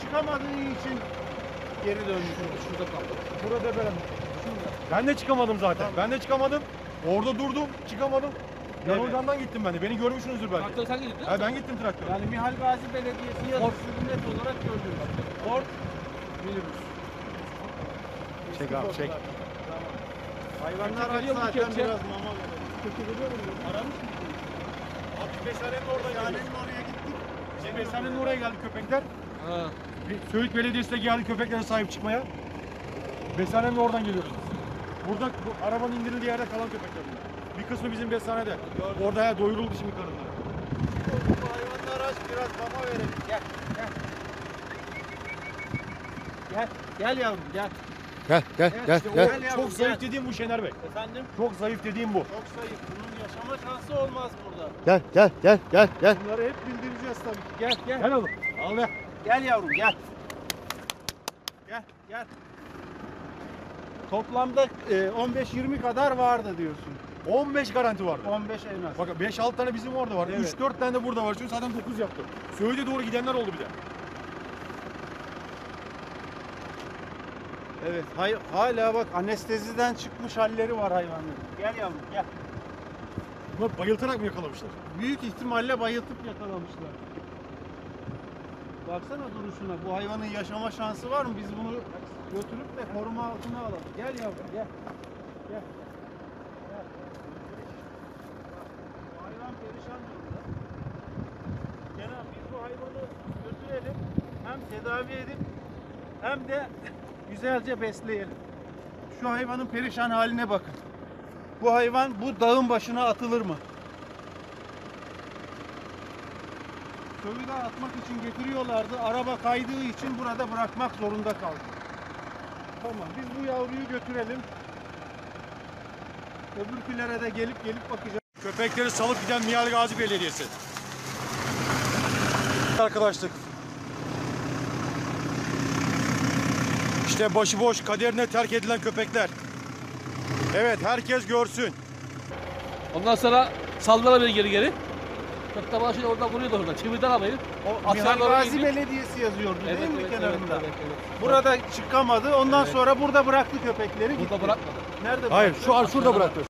çıkamadığı için geri döndü. Şurada kaldı. Burada ben de çıkamadım zaten. Tamam. Ben de çıkamadım. Orada durdum, çıkamadım. Evet. Yanılgandan gittim ben de. Beni görmüşsünüzdür belki. Traktör sen gidin. Ha, ben gittim traktör. Yani Mihal Gazi Belediyesi yazısını net olarak gördüm. Ford minibüs. Çek abi, çek. Tamam. Hayvanlar aç Veriyor mu zaten kepçe? biraz mama verelim. Aramış mı? Abi Besane'nin oradan Hastanenin oraya gittik. Besane'nin oraya geldi köpekler. Ha. Söğüt Belediyesi de geldi köpeklere sahip çıkmaya. Besane'nin oradan geliyoruz biz. Burada bu arabanın indirildiği yerde kalan köpekler bunlar. Bir kısmı bizim besanede. Orada ya doyuruldu şimdi karınlar. Bu hayvanlar aç biraz mama verelim. Gel. Gel yavrum gel. Gel Evet, işte gel. gel yavrum, Çok zayıf gel. dediğim bu Şener Bey. Efendim? Çok zayıf dediğim bu. Çok zayıf. Bunun yaşama şansı olmaz burada. Gel. Bunları hep bildireceğiz tabii ki. Gel. Gel oğlum. Al ya. Gel yavrum gel. Gel. Toplamda 15-20 kadar vardı diyorsun. 15 garanti vardı. 15 en az. Bak 5-6 tane bizim orada var. Evet. 3-4 tane de burada var. Çünkü zaten 9 yaptı. Söğüt'e doğru gidenler oldu bir de. Evet. Hala bak anesteziden çıkmış halleri var hayvanların. Gel yavrum gel. Bunlar bayıltarak mı yakalamışlar? Büyük ihtimalle bayıltıp yakalamışlar. Baksana duruşuna. Bu hayvanın yaşama şansı var mı? Biz bunu götürüp de koruma altına alalım. Gel yavrum gel. Gel. Bu hayvan perişan durumda. Kenan biz bu hayvanı götürelim. Hem tedavi edip hem de güzelce besleyelim. Şu hayvanın perişan haline bakın. Bu hayvan bu dağın başına atılır mı? Söğüde atmak için getiriyorlardı. Araba kaydığı için burada bırakmak zorunda kaldı. Tamam, biz bu yavruyu götürelim. Öbürkülere de gelip bakacağız. Köpekleri salıp giden Mihal Gazi Belediyesi. Arkadaşlık. İşte başıboş kaderine terk edilen köpekler. Evet, herkes görsün. Ondan sonra saldılar beni geri. Kökte başı orada vuruyordu orada. Çivirden alayım. O Mihal Gazi Belediyesi yazıyordu değil mi kenarında? Burada çıkamadı. Ondan sonra burada bıraktı köpekleri. Burada gitti. bırakmadı. Nerede Hayır, bıraktı? şurada bıraktı.